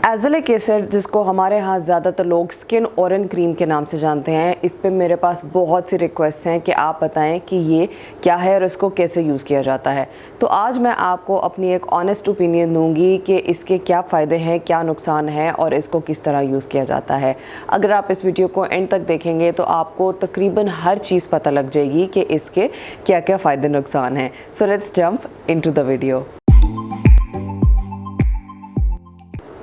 एज़िलिक acid, जिसको हमारे यहाँ ज़्यादातर लोग स्किन ऑरेन क्रीम के नाम से जानते हैं, इस पे मेरे पास बहुत सी रिक्वेस्ट हैं कि आप बताएं कि ये क्या है और इसको कैसे यूज़ किया जाता है। तो आज मैं आपको अपनी एक ऑनेस्ट ओपिनियन दूंगी कि इसके क्या फ़ायदे हैं, क्या नुकसान है और इसको किस तरह यूज़ किया जाता है। अगर आप इस वीडियो को एंड तक देखेंगे तो आपको तकरीबन हर चीज़ पता लग जाएगी कि इसके क्या क्या फ़ायदे नुकसान हैं। So let's jump into the video.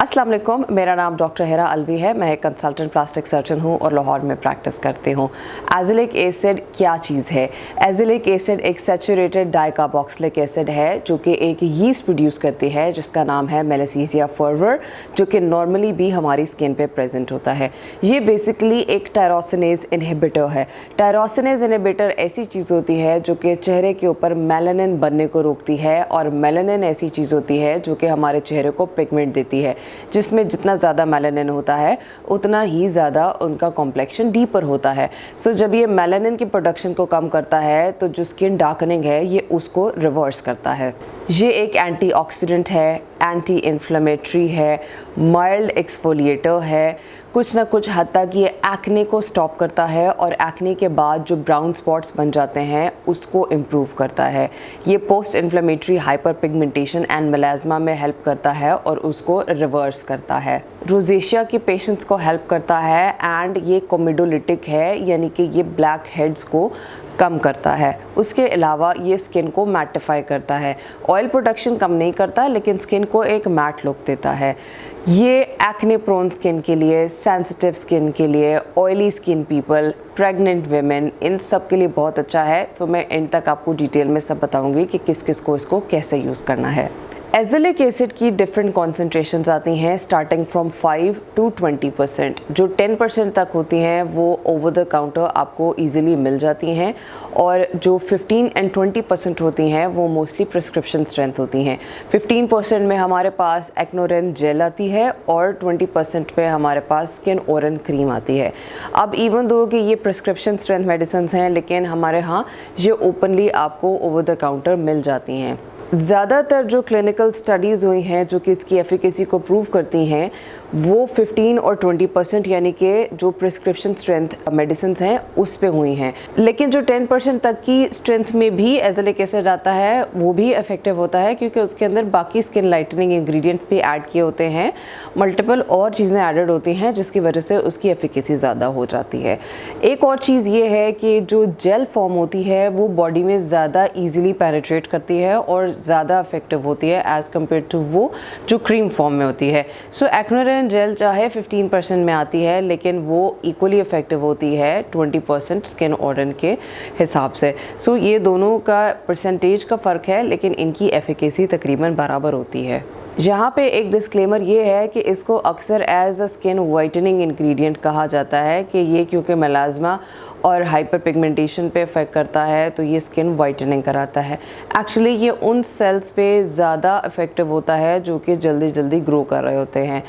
अस्सलाम वालेकुम, मेरा नाम डॉक्टर हिरा अलवी है। मैं एक कंसल्टेंट प्लास्टिक सर्जन हूँ और लाहौर में प्रैक्टिस करती हूँ। एज़िलिक एसिड क्या चीज़ है? एज़िलिक एसिड एक सैचुरेटेड डाइकार्बोक्सिलिक एसिड है जो कि एक यीस्ट प्रोड्यूस करती है जिसका नाम है मेलासीसिया फर्वर, जो कि नॉर्मली भी हमारी स्किन पे प्रेजेंट होता है। ये बेसिकली एक टायरोसिनेज इनहिबिटर है। टायरोसिनेज इनहिबिटर ऐसी चीज़ होती है जो कि चेहरे के ऊपर मेलानिन बनने को रोकती है, और मेलानिन ऐसी चीज़ होती है जो कि हमारे चेहरे को पिगमेंट देती है, जिसमें जितना ज़्यादा मेलानिन होता है उतना ही ज़्यादा उनका कॉम्प्लेक्शन डीपर होता है। सो जब ये मेलानिन की प्रोडक्शन को कम करता है तो जो स्किन डार्कनिंग है ये उसको रिवर्स करता है। ये एक एंटीऑक्सीडेंट है, एंटी इन्फ्लेमेटरी है, माइल्ड एक्सफोलिएटर है, कुछ ना कुछ हद तक ये एक्ने को स्टॉप करता है और एक्ने के बाद जो ब्राउन स्पॉट्स बन जाते हैं उसको इम्प्रूव करता है। ये post inflammatory hyper pigmentation and melasma में हेल्प करता है और उसको रिवर्स करता है। रोजेशिया के पेशेंट्स को हेल्प करता है एंड ये कोमिडोलिटिक है, यानी कि ये ब्लैक हेड्स को कम करता है। उसके अलावा ये स्किन को मैटिफाई करता है। ऑयल प्रोडक्शन कम नहीं करता लेकिन स्किन को एक मैट लुक देता है। ये एक्ने प्रोन स्किन के लिए, सेंसिटिव स्किन के लिए, oily skin people, pregnant women, इन सब के लिए बहुत अच्छा है। तो मैं एंड तक आपको डिटेल में सब बताऊंगी कि किस किस को इसको कैसे यूज़ करना है। एज़िलिक एसिड की डिफरेंट कॉन्सेंट्रेशंस आती हैं स्टार्टिंग फ्रॉम 5 to 20%। जो 10% तक होती हैं वो ओवर द काउंटर आपको इजीली मिल जाती हैं, और जो 15 and 20% होती हैं वो मोस्टली प्रिस्क्रिप्शन स्ट्रेंथ होती हैं। 15% में हमारे पास एक्नोरेन जेल आती है और 20% पे हमारे पास स्किन ऑरेन क्रीम आती है। अब इवन दो कि ये प्रिस्क्रिप्शन स्ट्रेंथ मेडिसिन हैं लेकिन हमारे यहाँ ये ओपनली आपको ओवर द काउंटर मिल जाती हैं। ज़्यादातर जो क्लिनिकल स्टडीज़ हुई हैं जो कि इसकी एफिकेसी को प्रूव करती हैं वो 15 और 20% यानी कि जो प्रिस्क्रिप्शन स्ट्रेंथ मेडिसिन हैं उस पे हुई हैं। लेकिन जो 10% तक की स्ट्रेंथ में भी एज़िलिक एसिड आता है वो भी इफेक्टिव होता है, क्योंकि उसके अंदर बाकी स्किन लाइटनिंग इंग्रेडिएंट्स भी ऐड किए होते हैं, मल्टीपल और चीज़ें एडेड होती हैं जिसकी वजह से उसकी एफिकेसी ज़्यादा हो जाती है। एक और चीज़ ये है कि जो जेल फॉर्म होती है वो बॉडी में ज़्यादा ईजिली पेनिट्रेट करती है और ज़्यादा इफेक्टिव होती है एज़ कम्पेयर टू वो जो क्रीम फॉर्म में होती है। सो एक्नोरेन जेल चाहे 15% में आती है लेकिन वो इक्वली इफेक्टिव होती है 20% स्किन ऑरेन के हिसाब से। सो ये दोनों का परसेंटेज का फ़र्क है लेकिन इनकी एफिकेसी तकरीबन बराबर होती है। यहाँ पे एक डिस्क्लेमर ये है कि इसको अक्सर as a skin whitening ingredient कहा जाता है कि ये क्योंकि मेलास्मा और हाइपर पिगमेंटेशन पे इफेक्ट करता है तो ये स्किन वाइटनिंग कराता है। एक्चुअली ये उन सेल्स पे ज़्यादा इफेक्टिव होता है जो कि जल्दी जल्दी ग्रो कर रहे होते हैं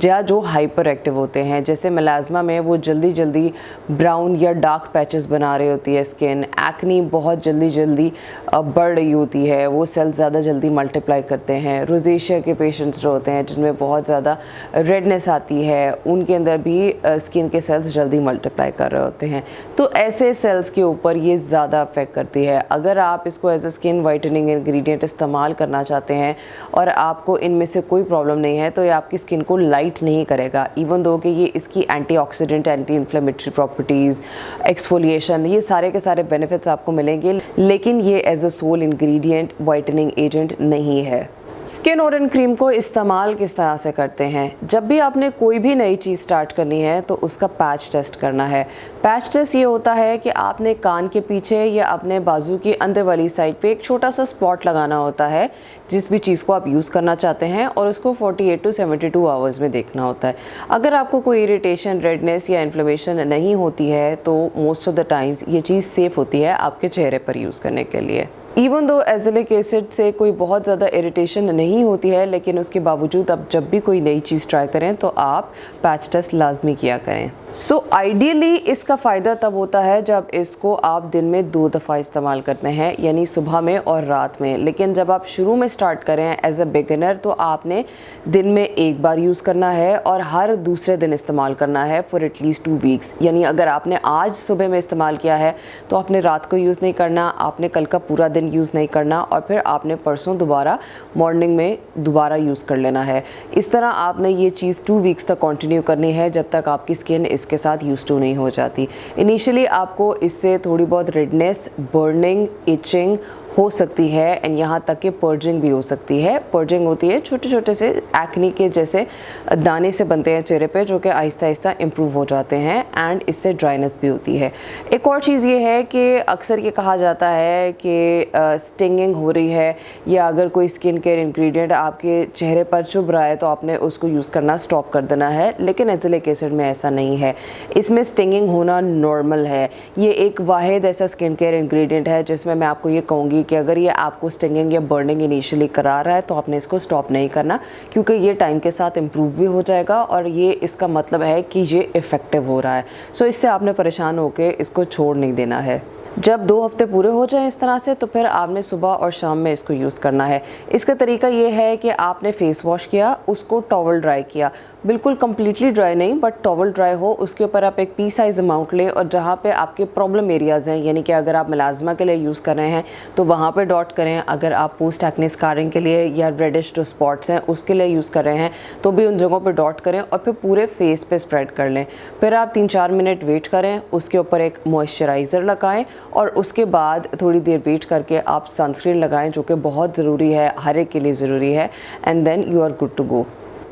या जो हाइपर एक्टिव होते हैं। जैसे मेलास्मा में वो जल्दी जल्दी ब्राउन या डार्क पैचेस बना रही होती है स्किन, एक्नी बहुत जल्दी जल्दी बढ़ रही होती है, वो सेल्स ज़्यादा जल्दी मल्टीप्लाई करते हैं। रोजेशिया के पेशेंट्स जो होते हैं जिनमें बहुत ज़्यादा रेडनेस आती है उनके अंदर भी स्किन के सेल्स जल्दी मल्टीप्लाई कर रहे होते हैं। तो ऐसे सेल्स के ऊपर ये ज़्यादा अफेक्ट करती है। अगर आप इसको as a skin whitening ingredient इस्तेमाल करना चाहते हैं और आपको इनमें से कोई प्रॉब्लम नहीं है तो ये आपकी स्किन को लाइट नहीं करेगा, इवन दो कि ये इसकी antioxidant, anti inflammatory properties, exfoliation, ये सारे के सारे बेनिफिट्स आपको मिलेंगे, लेकिन ये as a sole ingredient whitening agent नहीं है। स्किन ऑरेन क्रीम को इस्तेमाल किस तरह से करते हैं? जब भी आपने कोई भी नई चीज़ स्टार्ट करनी है तो उसका पैच टेस्ट करना है। पैच टेस्ट ये होता है कि आपने कान के पीछे या अपने बाजू की अंदर वाली साइड पे एक छोटा सा स्पॉट लगाना होता है जिस भी चीज़ को आप यूज़ करना चाहते हैं, और उसको 48 to 72 आवर्स में देखना होता है। अगर आपको कोई इरिटेशन, रेडनेस या इन्फ्लेमेशन नहीं होती है तो मोस्ट ऑफ द टाइम्स ये चीज़ सेफ़ होती है आपके चेहरे पर यूज़ करने के लिए। इवन दो एजिलिक एसिड से कोई बहुत ज़्यादा इरिटेशन नहीं होती है, लेकिन उसके बावजूद अब जब भी कोई नई चीज़ ट्राई करें तो आप पैच टेस्ट लाजमी किया करें। सो आइडियली इसका फ़ायदा तब होता है जब इसको आप दिन में 2 दफ़ा इस्तेमाल करते हैं, यानी सुबह में और रात में। लेकिन जब आप शुरू में स्टार्ट करें एज अ बिगिनर तो आपने दिन में 1 बार यूज़ करना है और हर दूसरे दिन इस्तेमाल करना है फॉर एटलीस्ट 2 वीक्स। यानी अगर आपने आज सुबह में इस्तेमाल किया है तो आपने रात को यूज़ नहीं करना, आपने कल का पूरा दिन यूज़ नहीं करना और फिर आपने परसों दोबारा मॉर्निंग में दोबारा यूज़ कर लेना है। इस तरह आपने ये चीज़ 2 वीक्स तक कंटिन्यू करनी है जब तक आपकी स्किन इसके साथ यूज़ टू नहीं हो जाती। इनिशियली आपको इससे थोड़ी बहुत रेडनेस, बर्निंग, इचिंग हो सकती है एंड यहाँ तक कि पर्जिंग भी हो सकती है। पर्जिंग होती है छोटे छोटे से एक्ने के जैसे दाने से बनते हैं चेहरे पे, जो कि आहिस्ता आहिस्ता इम्प्रूव हो जाते हैं एंड इससे ड्राइनेस भी होती है। एक और चीज़ ये है कि अक्सर ये कहा जाता है कि स्टिंगिंग हो रही है या अगर कोई स्किन केयर इंग्रेडिएंट आपके चेहरे पर चुभ रहा है तो आपने उसको यूज़ करना स्टॉप कर देना है, लेकिन एजिलिक एसिड में ऐसा नहीं है। इसमें स्टिंगिंग होना नॉर्मल है। ये एक वाहिद ऐसा स्किन केयर इंग्रेडिएंट है जिसमें मैं आपको ये कहूँगी कि अगर ये आपको स्टिंगिंग या बर्निंग इनिशियली करा रहा है तो आपने इसको स्टॉप नहीं करना, क्योंकि ये टाइम के साथ इम्प्रूव भी हो जाएगा और ये इसका मतलब है कि ये इफ़ेक्टिव हो रहा है। सो इससे आपने परेशान होकर इसको छोड़ नहीं देना है। जब 2 हफ्ते पूरे हो जाएं इस तरह से तो फिर आपने सुबह और शाम में इसको यूज़ करना है। इसका तरीका ये है कि आपने फ़ेस वॉश किया, उसको टॉवल ड्राई किया, बिल्कुल कम्प्लीटली ड्राई नहीं बट टॉवल ड्राई हो, उसके ऊपर आप एक पी साइज़ अमाउंट लें और जहाँ पे आपके प्रॉब्लम एरियाज़ हैं, यानी कि अगर आप मेलाज़मा के लिए यूज़ कर रहे हैं तो वहाँ पे डॉट करें, अगर आप पोस्ट एक्ने स्कारिंग के लिए या रेडिश जो स्पॉट्स हैं उसके लिए यूज़ कर रहे हैं तो भी उन जगहों पर डॉट करें और फिर पूरे फेस पे स्प्रेड कर लें। फिर आप 3-4 मिनट वेट करें, उसके ऊपर एक मॉइस्चराइज़र लगाएं और उसके बाद थोड़ी देर वेट करके आप सनस्क्रीन लगाएं, जो कि बहुत ज़रूरी है, हर एक के लिए ज़रूरी है, and then you are good to go.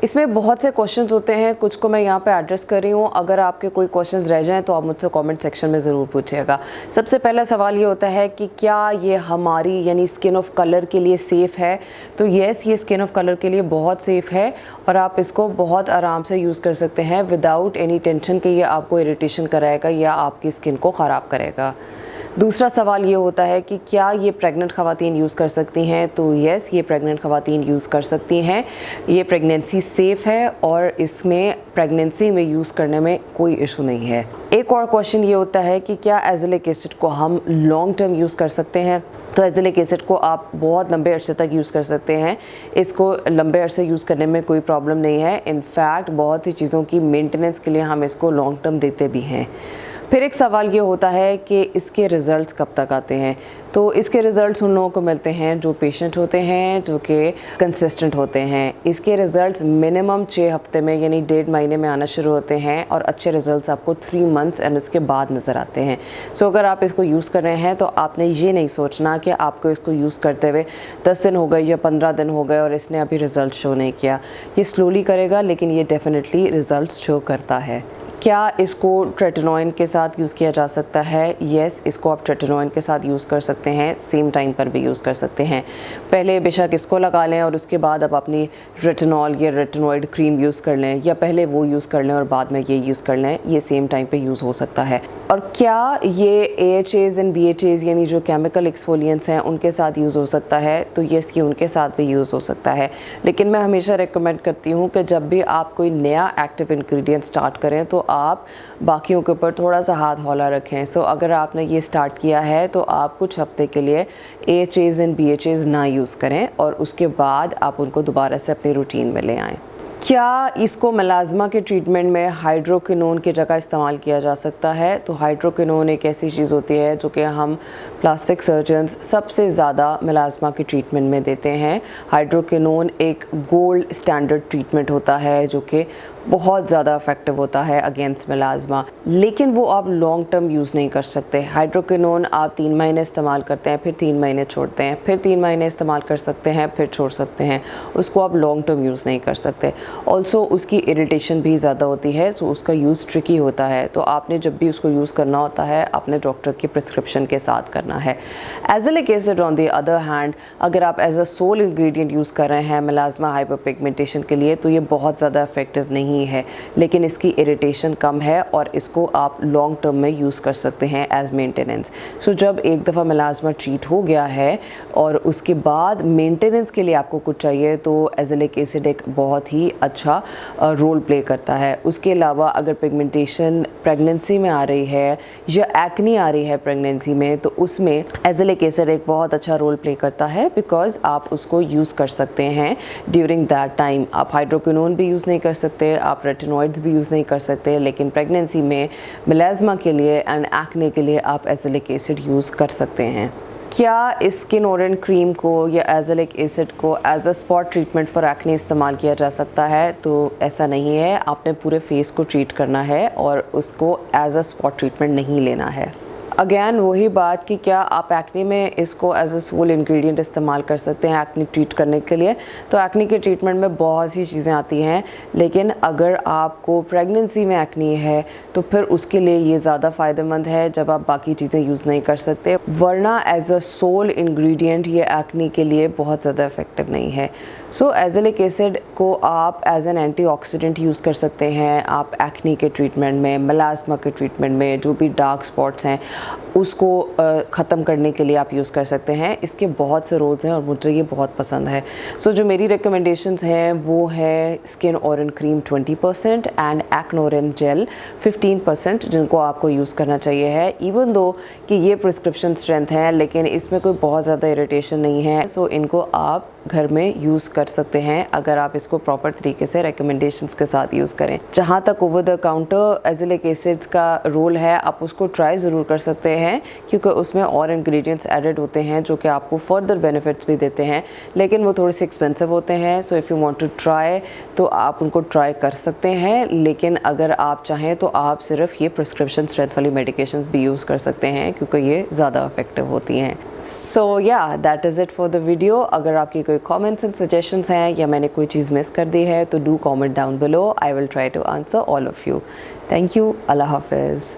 इसमें बहुत से क्वेश्चंस होते हैं, कुछ को मैं यहाँ पे एड्रेस कर रही हूँ। अगर आपके कोई क्वेश्चंस रह जाएं तो आप मुझसे कमेंट सेक्शन में ज़रूर पूछिएगा। सबसे पहला सवाल ये होता है कि क्या ये हमारी यानी स्किन ऑफ कलर के लिए सेफ़ है? तो येस, ये स्किन ऑफ कलर के लिए बहुत सेफ़ है और आप इसको बहुत आराम से यूज़ कर सकते हैं विदाउट एनी टेंशन कि ये आपको इरिटेशन कराएगा या आपकी स्किन को ख़राब करेगा। दूसरा सवाल ये होता है कि क्या ये प्रेग्नेंट ख़वातीन यूज़ कर सकती हैं? तो येस, ये प्रेग्नेंट ख़वातीन यूज़ कर सकती हैं। ये प्रेगनेंसी सेफ़ है और इसमें प्रेगनेंसी में यूज़ करने में कोई इशू नहीं है। एक और क्वेश्चन ये होता है कि क्या एजिलिक एसिड को हम लॉन्ग टर्म यूज़ कर सकते हैं? तो एजिलिक एसिड को आप बहुत लंबे अरसे तक यूज़ कर सकते हैं। इसको लंबे अरसे यूज़ करने में कोई प्रॉब्लम नहीं है। इनफैक्ट बहुत सी चीज़ों की मेंटेनेंस के लिए हम इसको लॉन्ग टर्म देते भी हैं। फिर एक सवाल ये होता है कि इसके रिज़ल्ट्स कब तक आते हैं? तो इसके रिज़ल्ट्स उन लोगों को मिलते हैं जो पेशेंट होते हैं, जो कि कंसिस्टेंट होते हैं। इसके रिज़ल्ट्स मिनिमम 6 हफ्ते में यानी 1.5 महीने में आना शुरू होते हैं और अच्छे रिज़ल्ट्स आपको 3 मंथ्स एंड उसके बाद नज़र आते हैं। सो अगर आप इसको यूज़ कर रहे हैं तो आपने ये नहीं सोचना कि आपको इसको यूज़ करते हुए 10 दिन हो गए या 15 दिन हो गए और इसने अभी रिज़ल्ट शो नहीं किया। ये स्लोली करेगा लेकिन ये डेफिनेटली रिज़ल्ट शो करता है। क्या इसको ट्रेटिनोइन के साथ यूज़ किया जा सकता है? येस, इसको आप ट्रेटिनोइन के साथ यूज़ कर सकते हैं, सेम टाइम पर भी यूज़ कर सकते हैं। पहले बेशक इसको लगा लें और उसके बाद आप अपनी रेटिनॉल या रेटिनॉइड क्रीम यूज़ कर लें, या पहले वो यूज़ कर लें और बाद में ये यूज़ कर लें। ये सेम टाइम पे यूज़ हो सकता है। और क्या ये AHAs एंड BHAs यानी जो केमिकल एक्सफोलिएंट्स हैं उनके साथ यूज़ हो सकता है? तो येस, ये उनके साथ भी यूज़ हो सकता है। लेकिन मैं हमेशा रेकमेंड करती हूँ कि जब भी आप कोई नया एक्टिव इंग्रेडिएंट स्टार्ट करें तो आप बाकियों के ऊपर थोड़ा सा हाथ हौला रखें। सो अगर आपने ये स्टार्ट किया है तो आप कुछ हफ्ते के लिए AHAs एंड BHAs ना यूज़ करें और उसके बाद आप उनको दोबारा से अपनी रूटीन में ले आएँ। क्या इसको मेलाज़मा के ट्रीटमेंट में हाइड्रोक्विनोन की जगह इस्तेमाल किया जा सकता है? तो हाइड्रोक्विनोन एक ऐसी चीज़ होती है जो कि हम प्लास्टिक सर्जन्स सबसे ज़्यादा मेलाज़मा के ट्रीटमेंट में देते हैं। हाइड्रोक्विनोन एक गोल्ड स्टैंडर्ड ट्रीटमेंट होता है जो कि बहुत ज़्यादा इफेक्टिव होता है अगेंस्ट मेलाज़मा, लेकिन वो आप लॉन्ग टर्म यूज़ नहीं कर सकते। हाइड्रोक्विनोन आप 3 महीने इस्तेमाल करते हैं, फिर 3 महीने छोड़ते हैं, फिर 3 महीने इस्तेमाल कर सकते हैं, फिर छोड़ सकते हैं। उसको आप लॉन्ग टर्म यूज़ नहीं कर सकते। ऑल्सो उसकी इरिटेशन भी ज़्यादा होती है, सो उसका यूज़ ट्रिकी होता है। तो आपने जब भी उसको यूज़ करना होता है अपने डॉक्टर की प्रिस्क्रिप्शन के साथ करना है। Azelaic acid on the other hand, अगर आप as a sole ingredient use कर रहे हैं मेलाज़मा हाइपरपिगमेंटेशन के लिए तो ये बहुत ज़्यादा इफेक्टिव नहीं नहीं है, लेकिन इसकी इरिटेशन कम है और इसको आप लॉन्ग टर्म में यूज़ कर सकते हैं एज मेंटेनेंस। सो जब एक दफ़ा मिलाज़मा ट्रीट हो गया है और उसके बाद मेंटेनेंस के लिए आपको कुछ चाहिए तो एज़िलिक एसिड एक बहुत ही अच्छा रोल प्ले करता है। उसके अलावा अगर पिगमेंटेशन प्रेगनेंसी में आ रही है या एक्ने आ रही है प्रेगनेंसी में, तो उसमें एज़िलिक एसिड एक बहुत अच्छा रोल प्ले करता है, बिकॉज आप उसको यूज़ कर सकते हैं ड्यूरिंग दैट टाइम। आप हाइड्रोक्विनोन भी यूज़ नहीं कर सकते, आप रेटिनॉइड्स भी यूज़ नहीं कर सकते, लेकिन प्रेगनेंसी में मिलाज़मा के लिए एंड एक्ने के लिए आप एज़िलिक एसिड यूज़ कर सकते हैं। क्या इस स्किन ओरेंट क्रीम को या एज़िलिक एसिड को as a spot treatment for acne इस्तेमाल किया जा सकता है? तो ऐसा नहीं है। आपने पूरे फेस को ट्रीट करना है और उसको एज अ स्पॉट ट्रीटमेंट नहीं लेना है। अगेन वही बात कि क्या आप एक्ने में इसको एज अ सोल इंग्रेडिएंट इस्तेमाल कर सकते हैं एक्ने ट्रीट करने के लिए? तो एक्ने के ट्रीटमेंट में बहुत सी चीज़ें आती हैं, लेकिन अगर आपको प्रेगनेंसी में एक्ने है तो फिर उसके लिए ये ज़्यादा फ़ायदेमंद है जब आप बाकी चीज़ें यूज़ नहीं कर सकते, वरना एज अ सोल इंग्रेडिएंट ये एक्ने के लिए बहुत ज़्यादा इफ़ेक्टिव नहीं है। सो एज़िलिक एसिड को आप एज एन एंटीऑक्सीडेंट यूज़ कर सकते हैं। आप एक्ने के ट्रीटमेंट में, मेलास्मा के ट्रीटमेंट में, जो भी डार्क स्पॉट्स हैं उसको ख़त्म करने के लिए आप यूज़ कर सकते हैं। इसके बहुत से रोल्स हैं और मुझे ये बहुत पसंद है। सो जो मेरी रिकमेंडेशंस हैं वो है Skinoren cream 20% and acne ओरेंट जेल 15%, जिनको आपको यूज़ करना चाहिए है। इवन दो कि ये प्रिस्क्रिप्शन स्ट्रेंथ है, लेकिन इसमें कोई बहुत ज़्यादा इरिटेशन नहीं है। सो इनको आप घर में यूज़ कर सकते हैं अगर आप इसको प्रॉपर तरीके से रिकमेंडेशंस के साथ यूज़ करें। जहाँ तक ओवर द काउंटर एज़िलिक एसिड्स का रोल है, आप उसको ट्राई ज़रूर कर सकते हैं, क्योंकि उसमें और इंग्रेडिएंट्स एडेड होते हैं जो कि आपको फर्दर बेनिफिट्स भी देते हैं, लेकिन वो थोड़े से एक्सपेंसिव होते हैं। So if you want to try तो आप उनको ट्राई कर सकते हैं, लेकिन अगर आप चाहें तो आप सिर्फ ये प्रिस्क्रिप्शन स्ट्रेंथ वाली मेडिकेशंस भी यूज़ कर सकते हैं, क्योंकि ये ज़्यादा इफेक्टिव होती हैं। सो या that is it for the video. अगर आपकी कोई कमेंट्स एंड सजेशंस हैं या मैंने कोई चीज़ मिस कर दी है तो do comment down below. I will try to answer all of you. Thank you. अल्लाह हाफिज़।